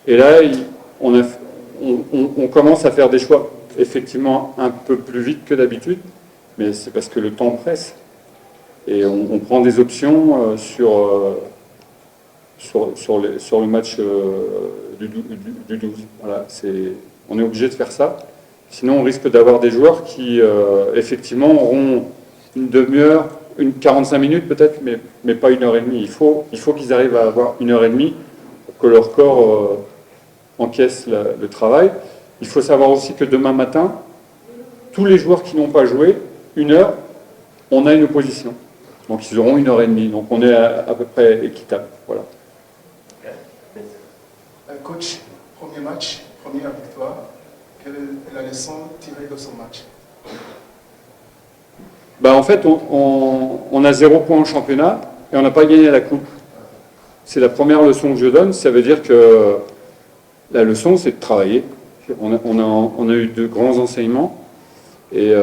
Et là, on commence à faire des choix effectivement un peu plus vite que d'habitude, mais c'est parce que le temps presse. Et on prend des options sur le match du 12. Voilà, on est obligé de faire ça. Sinon, on risque d'avoir des joueurs qui, effectivement, auront une demi-heure, 45 minutes peut-être, mais pas 1 heure et demie. Il faut qu'ils arrivent à avoir 1 heure et demie pour que leur corps encaisse le travail. Il faut savoir aussi que demain matin, tous les joueurs qui n'ont pas joué, 1 heure, on a une opposition. Donc ils auront 1 heure et demie. Donc on est à peu près équitable. Voilà. Coach, premier match, première victoire. Quelle est la leçon tirée de ce match? En fait, on a 0 point en championnat et on n'a pas gagné la coupe. C'est la première leçon que je donne. Ça veut dire que la leçon, c'est de travailler. On a eu de grands enseignements. Et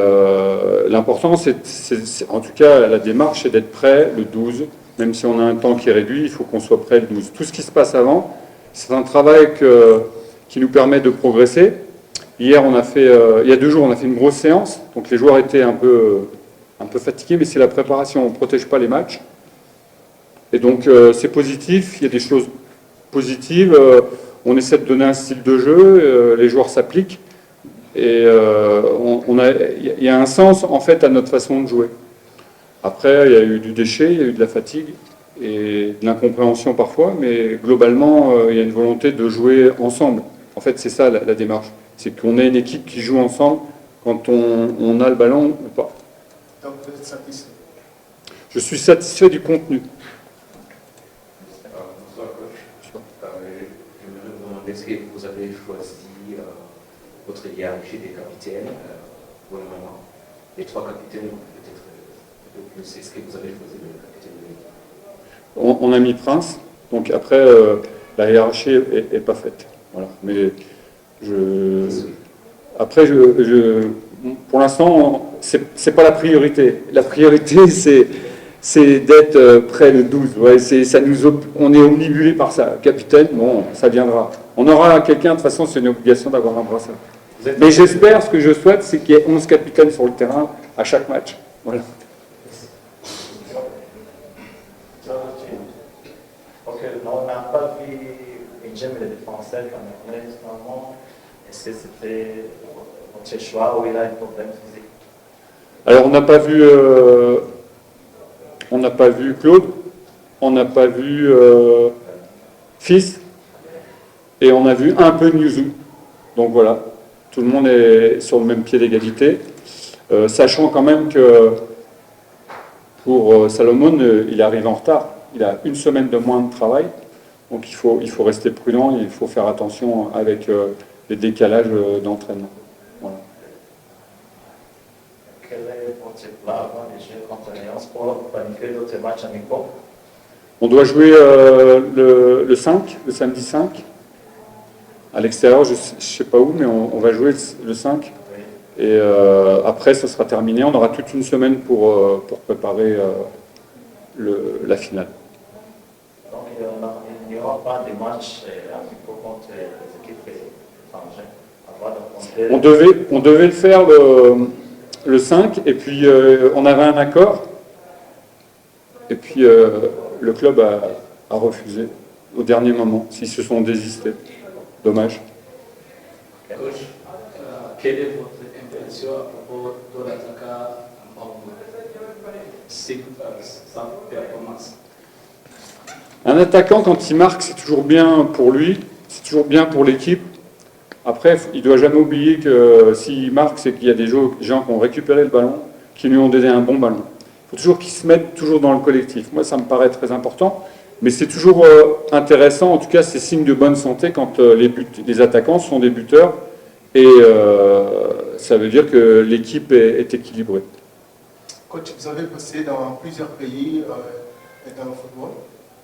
l'important, en tout cas, la démarche, c'est d'être prêt le 12. Même si on a un temps qui est réduit, il faut qu'on soit prêt le 12. Tout ce qui se passe avant, c'est un travail qui nous permet de progresser. Hier, il y a 2 jours, on a fait une grosse séance. Donc les joueurs étaient un peu fatigués, mais c'est la préparation. On ne protège pas les matchs. Et donc c'est positif. Il y a des choses positives. On essaie de donner un style de jeu. Les joueurs s'appliquent. Et il y a un sens, en fait, à notre façon de jouer. Après, il y a eu du déchet, il y a eu de la fatigue et de l'incompréhension parfois, mais globalement, il y a une volonté de jouer ensemble. En fait, c'est ça la démarche. C'est qu'on ait une équipe qui joue ensemble quand on a le ballon ou pas. Donc, vous êtes satisfait? Je suis satisfait du contenu. Bonsoir, coach. J'aimerais vous demander est-ce que vous avez choisi votre hiérarchie des capitaines pour le moment? Les 3 capitaines, peut-être un peu plus. Est-ce que vous avez choisi le capitaine de l'équipe? On a mis Prince, donc après, la hiérarchie n'est pas faite. Voilà. Mais après, pour l'instant, c'est pas la priorité. La priorité, c'est d'être près le 12. Ouais, on est omnibulé par ça. Capitaine, bon, ça viendra. On aura quelqu'un, de toute façon, c'est une obligation d'avoir un brassard. Mais j'espère, ce que je souhaite, c'est qu'il y ait 11 capitaines sur le terrain à chaque match. Voilà. Ok, on n'a pas vu Benjamin le défenseur camerounais finalement. Est-ce que c'était votre choix ou il a un problème physique? Alors on n'a pas vu Claude, on n'a pas vu Fils, et on a vu un peu Newzou. Donc voilà, tout le monde est sur le même pied d'égalité, sachant quand même que pour Salomon, il arrive en retard. Il a 1 semaine de moins de travail, donc il faut rester prudent, il faut faire attention avec les décalages d'entraînement. Voilà. Quel est votre plan avant de jouer contre l'Alliance pour planifier d'autres matchs amicaux? On doit jouer le 5, le samedi 5, à l'extérieur, je ne sais pas où, mais on va jouer le 5. Oui. Et après, ça sera terminé. On aura toute 1 semaine pour préparer la finale. Donc il n'y aura pas de matchs amicaux contre les équipes étrangères avant d'affronter. On devait le faire le 5, et puis on avait un accord, et puis le club a refusé au dernier moment, s'ils se sont désistés. Dommage. Coach, quelle est votre impression à propos de l'attaquant sans performance? Un attaquant, quand il marque, c'est toujours bien pour lui, c'est toujours bien pour l'équipe. Après, il ne doit jamais oublier que s'il marque, c'est qu'il y a des gens qui ont récupéré le ballon, qui lui ont donné un bon ballon. Il faut toujours qu'il se mette toujours dans le collectif. Moi, ça me paraît très important. Mais c'est toujours intéressant, en tout cas, c'est signe de bonne santé quand les attaquants sont des buteurs. Et ça veut dire que l'équipe est équilibrée. Coach, vous avez passé dans plusieurs pays dans le football.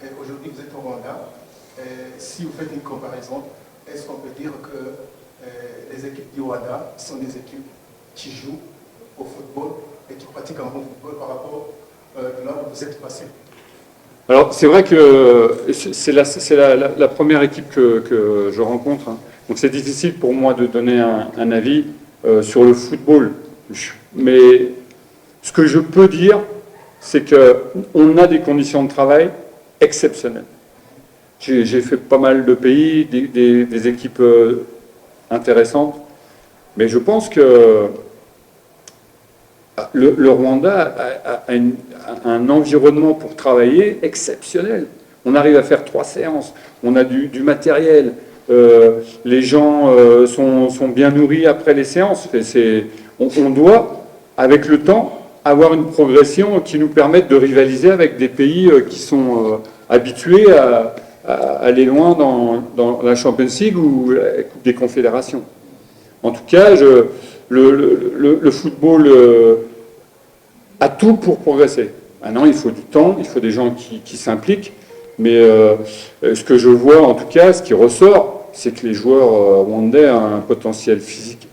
Et aujourd'hui, vous êtes au Rwanda. Et si vous faites une comparaison, est-ce qu'on peut dire que les équipes du Rwanda sont des équipes qui jouent au football et qui pratiquent un bon football par rapport à là où vous êtes passé? Alors, c'est vrai que c'est la première équipe que je rencontre, hein. Donc c'est difficile pour moi de donner un avis sur le football. Mais ce que je peux dire, c'est qu'on a des conditions de travail exceptionnelles. J'ai fait pas mal de pays, des équipes intéressantes, mais je pense que le Rwanda a un environnement pour travailler exceptionnel. On arrive à faire 3 séances, on a du matériel, les gens sont bien nourris après les séances. On doit, avec le temps, avoir une progression qui nous permette de rivaliser avec des pays qui sont habitués à aller loin dans la Champions League ou la Coupe des Confédérations. En tout cas, le football a tout pour progresser. Maintenant, il faut du temps, il faut des gens qui s'impliquent, mais ce que je vois, en tout cas, ce qui ressort, c'est que les joueurs rwandais ont un potentiel physique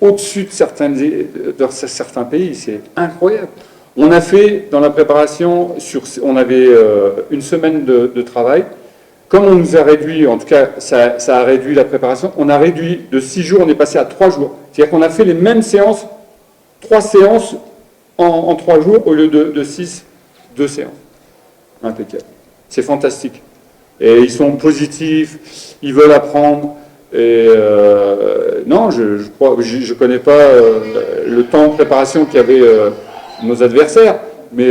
au-dessus de certains pays. C'est incroyable. On a fait, dans la préparation, on avait une semaine de travail. Comme on nous a réduit, en tout cas, ça a réduit la préparation, on a réduit de 6 jours, on est passé à 3 jours. C'est-à-dire qu'on a fait les mêmes séances, 3 séances en 3 jours, au lieu de 6, 2 séances. Impeccable. C'est fantastique. Et ils sont positifs, ils veulent apprendre. Et non, je connais pas le temps de préparation qu'avaient nos adversaires, mais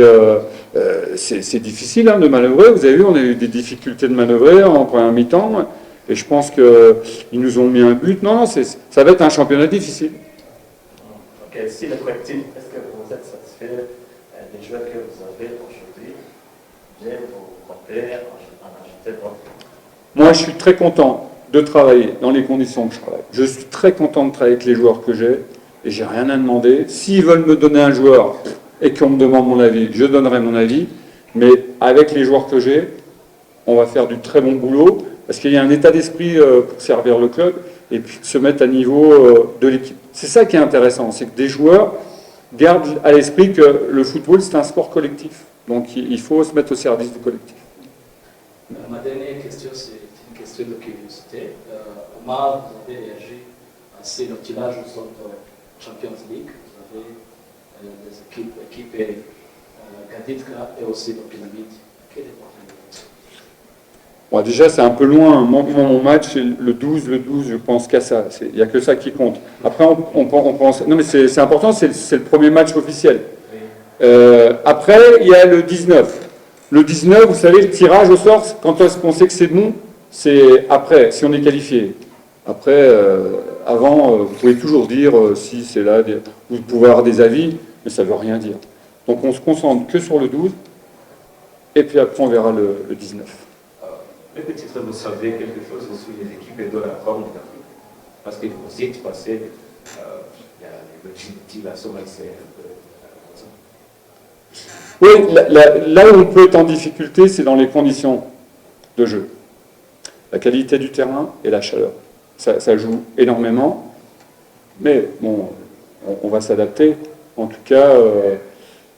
c'est difficile de manœuvrer. Vous avez vu, on a eu des difficultés de manœuvrer en première mi-temps, et je pense qu'ils nous ont mis un but. Non, ça va être un championnat difficile. Ok, si le collectif, est-ce que vous êtes satisfait des joueurs que vous avez aujourd'hui? Bien, vous comptez en ajouter d'autres? Moi, je suis très content de travailler dans les conditions que je travaille. Je suis très content de travailler avec les joueurs que j'ai, et j'ai rien à demander. S'ils veulent me donner un joueur et qu'on me demande mon avis, je donnerai mon avis, mais avec les joueurs que j'ai, on va faire du très bon boulot, parce qu'il y a un état d'esprit pour servir le club, et puis de se mettre à niveau de l'équipe. C'est ça qui est intéressant, c'est que des joueurs gardent à l'esprit que le football, c'est un sport collectif. Donc il faut se mettre au service du collectif. Ma dernière question, c'est une question de curiosité. Comment vous avez réagi à ces tirages au sort de Champions League? Vous avez des équipes Gaditka et aussi la Pyramide. Quelle est votre réaction? Bon, déjà, c'est un peu loin. Mon match, c'est le 12, je pense qu'à ça. Il n'y a que ça qui compte. Après, on pense... Non, mais c'est important, c'est le premier match officiel. Après, il y a le 19. Le 19, vous savez, le tirage au sort, quand on sait que c'est bon, c'est après, si on est qualifié. Après, avant, vous pouvez toujours dire si c'est là, vous pouvez avoir des avis, mais ça ne veut rien dire. Donc on se concentre que sur le 12, et puis après on verra le 19. Peut-être vous savez quelque chose sur les équipes de la forme d'Afrique. Parce que vous êtes passé, il y a le Djibouti, la Somalie, c'est oui, là où on peut être en difficulté, c'est dans les conditions de jeu. La qualité du terrain et la chaleur. Ça joue énormément, mais bon, on va s'adapter. En tout cas,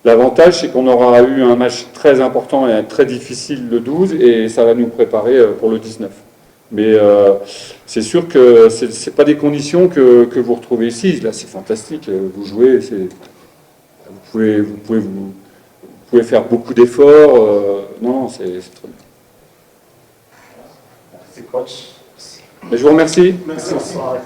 l'avantage, c'est qu'on aura eu un match très important et très difficile le 12, et ça va nous préparer pour le 19. Mais c'est sûr que ce n'est pas des conditions que vous retrouvez ici. Là, c'est fantastique. Vous jouez, vous pouvez faire beaucoup d'efforts. Non, c'est très bien. Merci, coach. Et je vous remercie. Merci. Bonsoir.